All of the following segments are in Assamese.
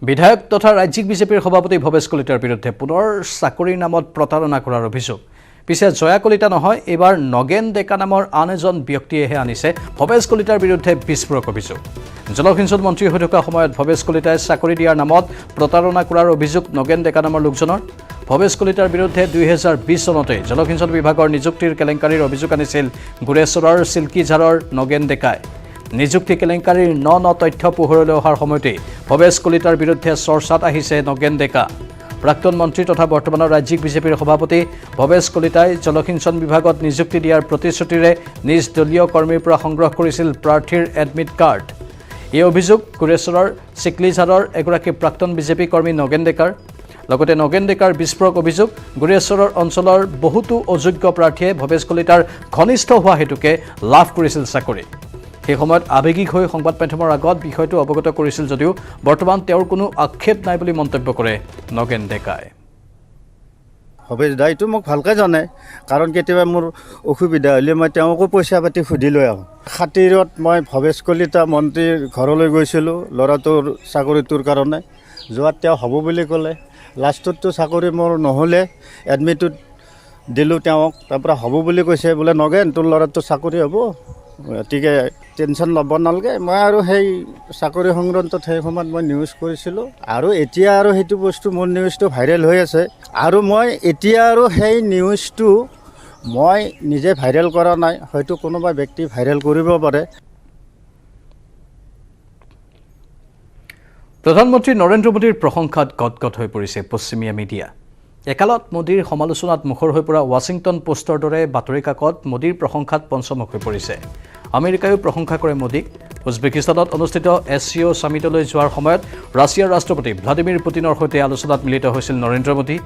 বিধায়ক তথা ৰাজ্যিক বিজেপিৰ সভাপতি ভৱেশ কলিতাৰ বিৰুদ্ধে পুনৰ চাকৰিৰ নামত প্ৰতাৰণা কৰাৰ অভিযোগ। পিছে জয়া কলিতা নহয়, এইবাৰ নগেন ডেকা নামৰ আন এজন ব্যক্তিয়েহে আনিছে ভৱেশ কলিতাৰ বিৰুদ্ধে বিস্ফোৰক অভিযোগ। জলসিঞ্চন মন্ত্ৰী হৈ থকা সময়ত ভৱেশ কলিতাই চাকৰি দিয়াৰ নামত প্ৰতাৰণা কৰাৰ অভিযোগ নগেন ডেকা নামৰ লোকজনৰ। ভৱেশ কলিতাৰ বিৰুদ্ধে 2020 চনতে জলসিঞ্চন বিভাগৰ নিযুক্তিৰ কেলেংকাৰীৰ অভিযোগ আনিছিল গুৰেশ্বৰৰ চিল্কিঝাৰৰ নগেন ডেকাই। নিযুক্তি কেলেংকাৰীৰ ন তথ্য পোহৰলৈ অহাৰ সময়তে ভৱেশ কলিতাৰ বিৰুদ্ধে চৰ্চাত আহিছে নগেন ডেকা। প্ৰাক্তন মন্ত্ৰী তথা বৰ্তমানৰ ৰাজ্যিক বিজেপিৰ সভাপতি ভৱেশ কলিতাই জলসিঞ্চন বিভাগত নিযুক্তি দিয়াৰ প্ৰতিশ্ৰুতিৰে নিজ দলীয় কৰ্মীৰ পৰা সংগ্ৰহ কৰিছিল প্ৰাৰ্থীৰ এডমিট কাৰ্ড। এই অভিযোগ গুৰেশ্বৰৰ চিকলিঝাৰৰ এগৰাকী প্ৰাক্তন বিজেপি কৰ্মী নগেন ডেকাৰ। লগতে নগেন ডেকাৰ বিস্ফোৰক অভিযোগ, গুৰেশ্বৰৰ অঞ্চলৰ বহুতো অযোগ্য প্ৰাৰ্থীয়ে ভৱেশ কলিতাৰ ঘনিষ্ঠ হোৱা হেতুকে লাভ কৰিছিল চাকৰি। সেই সময়ত আৱেগিক হৈ সংবাদ মাধ্যমৰ আগত বিষয়টো অৱগত কৰিছিল যদিও বৰ্তমান তেওঁৰ কোনো আক্ষেপ নাই বুলি মন্তব্য কৰে নগেন ডেকাই। ভৱেশ দা এইটো মোক ভালকৈ জানে, কাৰণ কেতিয়াবা মোৰ অসুবিধা হ'লে মই তেওঁকো পইচা পাতি সুধি লৈ আহোঁ। খাতিৰত মই ভৱেশ কলিতা মন্ত্ৰীৰ ঘৰলৈ গৈছিলোঁ ল'ৰাটোৰ চাকৰিটোৰ কাৰণে। যোৱাত তেওঁ হ'ব বুলি ক'লে, লাষ্টততো চাকৰি মোৰ নহ'লে, এডমিটত দিলোঁ তেওঁক। তাৰপৰা হ'ব বুলি কৈছে, বোলে নগেন তোৰ ল'ৰাটোৰ চাকৰি হ'ব, গতিকে টেনশ্যন ল'ব নালাগে। মই আৰু সেই চাকৰি সংক্ৰান্তত সেই সময়ত মই নিউজ কৰিছিলোঁ, আৰু এতিয়া আৰু সেইটো বস্তু মোৰ নিউজটো ভাইৰেল হৈ আছে। আৰু মই এতিয়া আৰু সেই নিউজটো মই নিজে ভাইৰেল কৰা নাই, হয়তো কোনোবা ব্যক্তি ভাইৰেল কৰিব পাৰে। প্ৰধানমন্ত্ৰী নৰেন্দ্ৰ মোদীৰ প্ৰশংসাত গদগদ হৈ পৰিছে পশ্চিমীয়া মিডিয়া। একালত মোদীৰ সমালোচনাত মুখৰ হৈ পৰা ৱাশ্বিংটন পোষ্টৰ দৰে বাতৰি কাকত মোদীৰ প্ৰশংসাত পঞ্চমুখ হৈ পৰিছে। আমেৰিকায়ো প্ৰশংসা কৰে মোদীক। উজবেকিস্তানত অনুষ্ঠিত SCO ছামিটলৈ যোৱাৰ সময়ত ৰাছিয়াৰ ৰাষ্ট্ৰপতি ভ্লাডিমিৰ পুটিনৰ সৈতে আলোচনাত মিলিত হৈছিল নৰেন্দ্ৰ মোদী।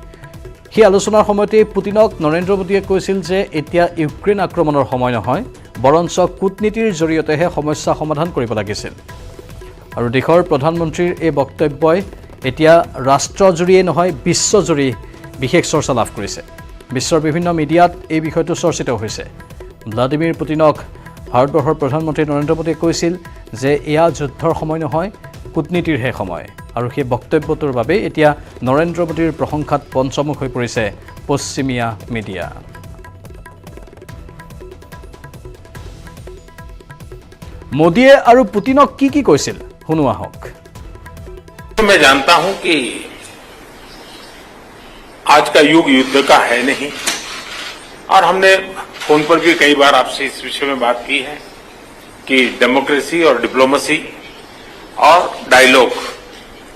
সেই আলোচনাৰ সময়তে পুটিনক নৰেন্দ্ৰ মোদীয়ে কৈছিল যে এতিয়া ইউক্ৰেইন আক্ৰমণৰ সময় নহয়, বৰঞ্চ কূটনীতিৰ জৰিয়তেহে সমস্যা সমাধান কৰিব লাগিছিল। আৰু দেশৰ প্ৰধানমন্ত্ৰীৰ এই বক্তব্যই এতিয়া ৰাষ্ট্ৰজুৰিয়ে নহয় বিশ্বজুৰি বিশেষ চৰ্চা লাভ কৰিছে। বিশ্বৰ বিভিন্ন মিডিয়াত এই বিষয়টো চৰ্চিত হৈছে। ভ্লাডিমিৰ পুটিনক ভাৰতবৰ্ষৰ প্ৰধানমন্ত্ৰী নৰেন্দ্ৰ মোদীয়ে কৈছিল যে এয়া যুদ্ধৰ সময় নহয়, কূটনীতিৰহে সময়। আৰু সেই বক্তব্যটোৰ বাবে এতিয়া নৰেন্দ্ৰ মোদীৰ প্ৰশংসাত পঞ্চমুখ হৈ পৰিছে পশ্চিমীয়া মিডিয়া। মোদীয়ে আৰু পুটিনক কি কৈছিল শুনো আহক। मैं जानता हूं कि आज का युग युद्ध का है नहीं, और हमने फोन पर भी कई बार आपसे इस विषय में बात की है कि डेमोक्रेसी और डिप्लोमेसी और डायलॉग,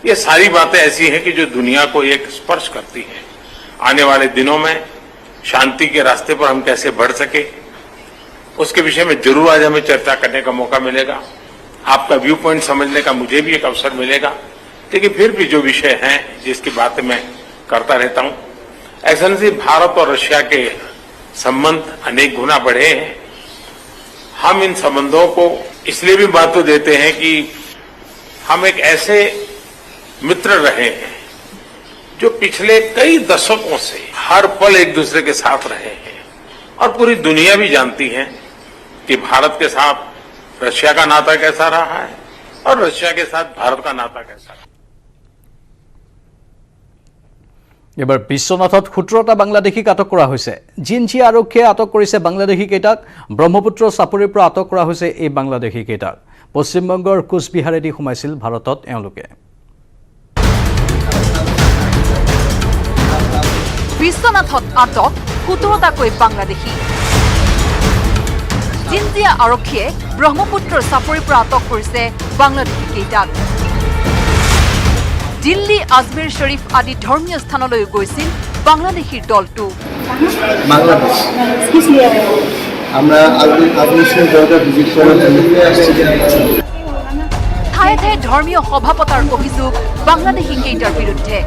ये सारी बातें ऐसी हैं कि जो दुनिया को एक स्पर्श करती हैं। आने वाले दिनों में शांति के रास्ते पर हम कैसे बढ़ सके, उसके विषय में जरूर आज हमें चर्चा करने का मौका मिलेगा। आपका व्यू पॉइंट समझने का मुझे भी एक अवसर मिलेगा। लेकिन फिर भी जो विषय हैं जिसकी बातें मैं करता रहता हूं, एक्सेलेंसी, भारत और रशिया के संबंध अनेक गुना बढ़े हैं। हम इन संबंधों को इसलिए भी महत्व देते हैं कि हम एक ऐसे मित्र रहे हैं जो पिछले कई दशकों से हर पल एक दूसरे के साथ रहे हैं, और पूरी दुनिया भी जानती है कि भारत के साथ रशिया का नाता कैसा रहा है और रशिया के साथ भारत का नाता कैसा रहा। এবাৰ বিশ্বনাথত 17টা বাংলাদেশীক আটক কৰা হৈছে। জিনজি আৰক্ষীয়ে আটক কৰিছে বাংলাদেশীকেইটাক। ব্ৰহ্মপুত্ৰ চাপৰিৰ পৰা আটক কৰা হৈছে এই বাংলাদেশীকেইটাক। পশ্চিমবংগৰ কোচবিহাৰেদি সোমাইছিল ভাৰতত এওঁলোকে। বিশ্বনাথত আটক 17টাকৈ বাংলাদেশী। জিনজিয়া আৰক্ষীয়ে ব্ৰহ্মপুত্ৰৰ চাপৰিৰ পৰা আটক কৰিছে বাংলাদেশীকেইটাক। দিল্লী, আজমেৰ শ্বৰীফ আদি ধৰ্মীয় স্থানলৈ গৈছিল বাংলাদেশীৰ দলটো। ঠায়ে ঠায়ে ধৰ্মীয় সভা পতাৰ অভিযোগ বাংলাদেশী কেইটাৰ বিৰুদ্ধে।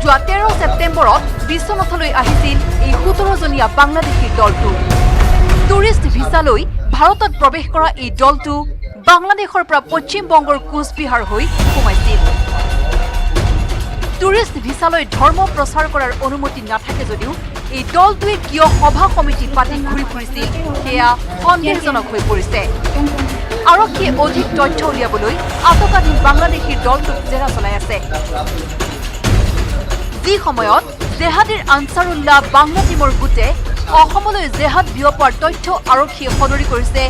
যোৱা 13 ছেপ্টেম্বৰত বিশ্বনাথলৈ আহিছিল এই 17জনীয়া বাংলাদেশীৰ দলটো। টুৰিষ্ট ভিছালৈ ভাৰতত প্ৰৱেশ কৰা এই দলটো বাংলাদেশৰ পৰা পশ্চিমবংগৰ কোচবিহাৰ হৈ সোমাইছিল। টুৰিষ্ট ভিছালৈ ধৰ্ম প্ৰচাৰ কৰাৰ অনুমতি নাথাকে যদিও এই দলটোৱে কিয় সভা সমিতি পাতি ঘূৰি ফুৰিছিল সেয়া সন্দেহজনক হৈ পৰিছে। আৰক্ষীয়ে অধিক তথ্য উলিয়াবলৈ আটকাধীন বাংলাদেশীৰ দলটোক জেৰা চলাই আছে। যি সময়ত জেহাদীৰ আনচাৰুল্লাহ বাংলা টীমৰ গোটে অসমলৈ জেহাদ বিয়পোৱাৰ তথ্য আৰক্ষীয়ে সদৰি কৰিছে,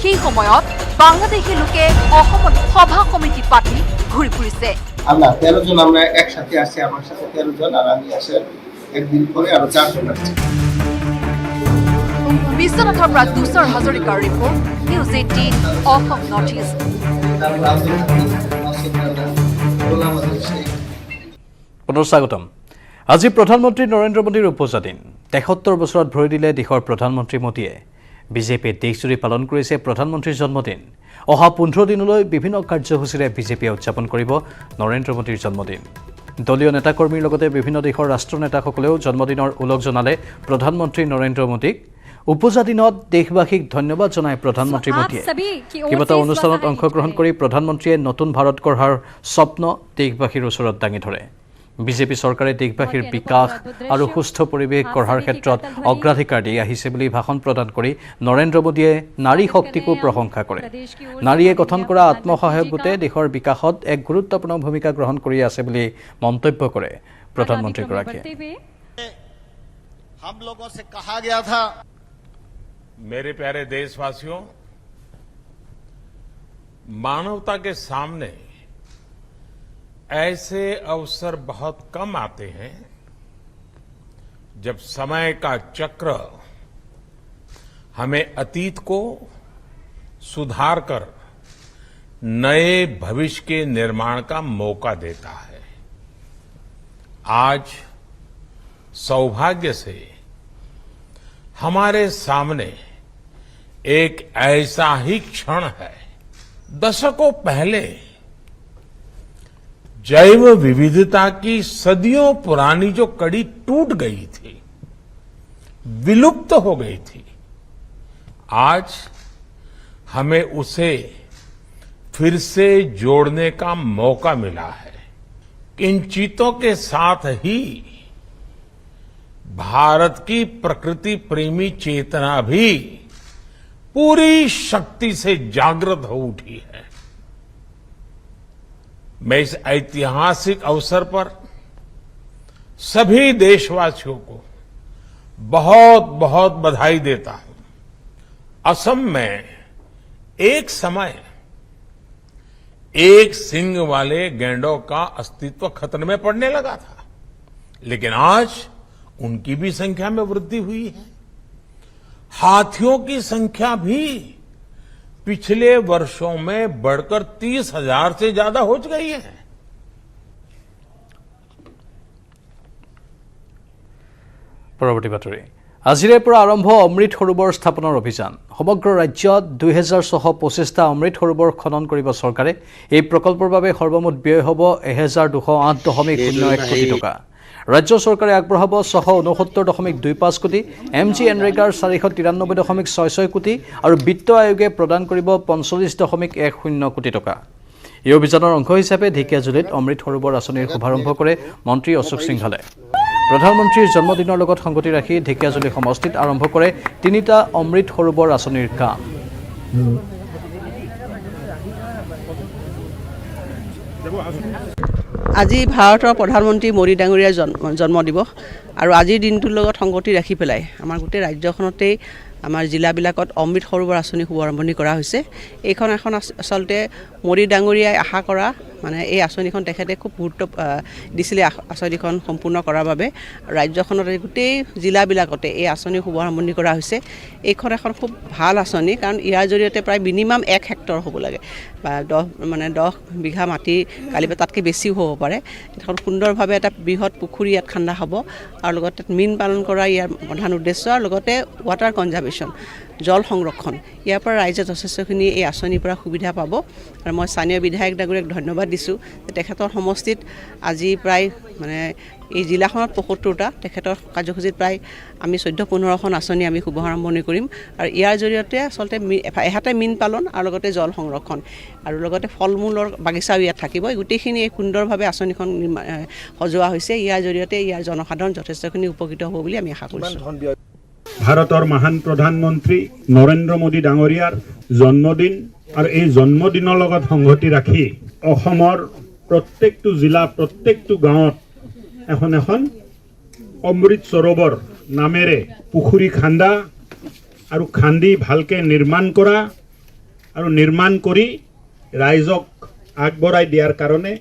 সেই সময়ত বাংলাদেশী লোকে অসমত সভা সমিতি পাতি ঘূৰি ফুৰিছে। আমরা 13 জন আমরা একসাথে আসছি, আমার সাথে 13 জন, আর আমি আসে একদিন পরে আরো 4 জন আসছি। বিশ্বনাথৰ পৰা তুষাৰ হাজৰিকাৰ report, news 18 Assam north east. পুনৰ স্বাগতম। আজি প্ৰধানমন্ত্ৰী নৰেন্দ্ৰ মোদীৰ উপজা দিন। 73 বছৰত ভৰি দিলে দেশৰ প্ৰধানমন্ত্ৰী মোদীয়ে। বিজেপিয়ে দেশজুৰি পালন কৰিছে প্ৰধানমন্ত্ৰীৰ জন্মদিন। অহা 15 দিনলৈ বিভিন্ন কাৰ্যসূচীৰে বিজেপিয়ে উদযাপন কৰিব নৰেন্দ্ৰ মোদীৰ জন্মদিন। দলীয় নেতাকৰ্মীৰ লগতে বিভিন্ন দেশৰ ৰাষ্ট্ৰনেতাসকলেও জন্মদিনৰ ওলগ জনালে প্ৰধানমন্ত্ৰী নৰেন্দ্ৰ মোদীক। উপজা দিনত দেশবাসীক ধন্যবাদ জনায় প্ৰধানমন্ত্ৰী মোদীয়ে। কেইবাটাও অনুষ্ঠানত অংশগ্ৰহণ কৰি প্ৰধানমন্ত্ৰীয়ে নতুন ভাৰত গঢ়াৰ স্বপ্ন দেশবাসীৰ ওচৰত দাঙি ধৰে। বিজেপি চৰকাৰে দেশবাসীৰ বিকাশ আৰু সুস্থ পৰিৱেশ গঢ়াৰ ক্ষেত্ৰত অগ্ৰাধিকাৰ দি আহিছে বুলি ভাষণ প্ৰদান কৰি নৰেন্দ্ৰ মোদীয়ে নাৰী শক্তিকো প্ৰশংসা কৰে। নাৰীয়ে গঠন কৰা আত্মসহায়ক গোটে দেশৰ বিকাশত এক গুৰুত্বপূৰ্ণ ভূমিকা গ্ৰহণ কৰি আছে বুলি মন্তব্য কৰে প্ৰধানমন্ত্ৰীগৰাকীয়ে। हम लोगों से कहा गया था, मेरे प्यारे देशवासियों, मानवता के सामने ऐसे अवसर बहुत कम आते हैं जब समय का चक्र हमें अतीत को सुधार कर नए भविष्य के निर्माण का मौका देता है। आज सौभाग्य से हमारे सामने एक ऐसा ही क्षण है। दशकों पहले जैव विविधता की सदियों पुरानी जो कड़ी टूट गई थी, विलुप्त हो गई थी, आज हमें उसे फिर से जोड़ने का मौका मिला है। इन चीतों के साथ ही भारत की प्रकृति प्रेमी चेतना भी पूरी शक्ति से जागृत हो उठी है। मैं इस ऐतिहासिक अवसर पर सभी देशवासियों को बहुत बहुत बधाई देता हूं। असम में एक समय एक सींग वाले गैंडों का अस्तित्व खतरे में पड़ने लगा था, लेकिन आज उनकी भी संख्या में वृद्धि हुई है। हाथियों की संख्या भी पिछले वर्षों में बढ़कर 30,000 से ज्यादा हो गई है। পৰৱৰ্তী বাতৰি। আজিৰে পৰা আৰম্ভ অমৃত সৰোবৰ স্থাপনৰ অভিযান। সমগ্ৰ ৰাজ্যত 2625টা অমৃত সৰোবৰ খনন কৰিব চৰকাৰে। এই প্ৰকল্পৰ বাবে সৰ্বমুঠ ব্যয় হ'ব 1208.01 কোটি টকা। ৰাজ্য চৰকাৰে আগবঢ়াব 669.25 কোটি, MGNৰেগাৰ 493.66 কোটি আৰু বিত্ত আয়োগে প্ৰদান কৰিব 45.10 কোটি টকা। এই অভিযানৰ অংশ হিচাপে ঢেকিয়াজুলিত অমৃত সৰোবৰ আঁচনিৰ শুভাৰম্ভ কৰে মন্ত্ৰী অশোক সিংঘলে। প্ৰধানমন্ত্ৰীৰ জন্মদিনৰ লগত সংগতি ৰাখি ঢেকিয়াজুলি সমষ্টিত আৰম্ভ কৰে 3টা অমৃত সৰোবৰ আঁচনিৰ কাম। আজি ভাৰতৰ প্ৰধানমন্ত্ৰী মোদী ডাঙৰীয়াৰ জন্ম দিৱস আৰু আজিৰ দিনটোৰ লগত সংগতি ৰাখি পেলাই আমাৰ গোটেই ৰাজ্যখনতেই আমাৰ জিলাবিলাকত অমৃত সৰোবৰ আঁচনি শুভাৰম্ভণি কৰা হৈছে। এইখন এখন আচলতে মোদী ডাঙৰীয়াই আশা কৰা মানে এই আঁচনিখন তেখেতে খুব গুৰুত্ব দিছিলে। আঁচনিখন সম্পূৰ্ণ কৰাৰ বাবে ৰাজ্যখনত গোটেই জিলাবিলাকতে এই আঁচনি শুভাৰম্ভণি কৰা হৈছে। এইখন এখন খুব ভাল আঁচনি, কাৰণ ইয়াৰ জৰিয়তে প্ৰায় মিনিমাম 1 হেক্টৰ হ'ব লাগে বা 10 বিঘা মাটি, কালিবা তাতকৈ বেছিও হ'ব পাৰে। এখন সুন্দৰভাৱে এটা বৃহৎ পুখুৰী ইয়াত খান্দা হ'ব আৰু লগতে মীন পালন কৰা ইয়াৰ প্ৰধান উদ্দেশ্য, আৰু লগতে ৱাটাৰ কনজাৰ্ভেশ্যন, জল সংৰক্ষণ। ইয়াৰ পৰা ৰাইজে যথেষ্টখিনি এই আঁচনিৰ পৰা সুবিধা পাব। আৰু মই স্থানীয় বিধায়ক ডাঙৰীয়াক ধন্যবাদ দিছোঁ যে তেখেতৰ সমষ্টিত আজি প্ৰায় মানে এই জিলাখনত 75টা, তেখেতৰ কাৰ্যসূচীত প্ৰায় আমি 14-15খন আঁচনি আমি শুভাৰম্ভণি কৰিম। আৰু ইয়াৰ জৰিয়তে আচলতে এহাতে মীন পালন আৰু লগতে জল সংৰক্ষণ আৰু লগতে ফল মূলৰ বাগিচাও ইয়াত থাকিব। গোটেইখিনি সুন্দৰভাৱে আঁচনিখন সজোৱা হৈছে। ইয়াৰ জৰিয়তে ইয়াৰ জনসাধাৰণ যথেষ্টখিনি উপকৃত হ'ব বুলি আমি আশা কৰিছোঁ। ভাৰতৰ মহান প্ৰধানমন্ত্ৰী নৰেন্দ্ৰ মোদী ডাঙৰীয়াৰ জন্মদিন আৰু এই জন্মদিনৰ লগত সংগতি ৰাখি অসমৰ প্ৰত্যেকটো জিলা প্ৰত্যেকটো গাঁৱত এখন অমৃত সৰোবৰ নামেৰে পুখুৰী খান্দা আৰু খান্দি ভালকৈ নিৰ্মাণ কৰা আৰু নিৰ্মাণ কৰি ৰাইজক আগবঢ়াই দিয়াৰ কাৰণে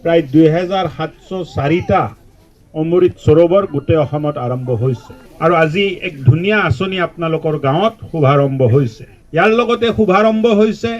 প্ৰায় 2704টা অমৃত সৰোবৰ গোটেই অসমত আৰম্ভ হৈছে আৰু আজি এক ধুনীয়া আঁচনি আপোনালোকৰ গাঁৱত শুভাৰম্ভ হৈছে। ইয়াৰ লগতে শুভাৰম্ভ হৈছে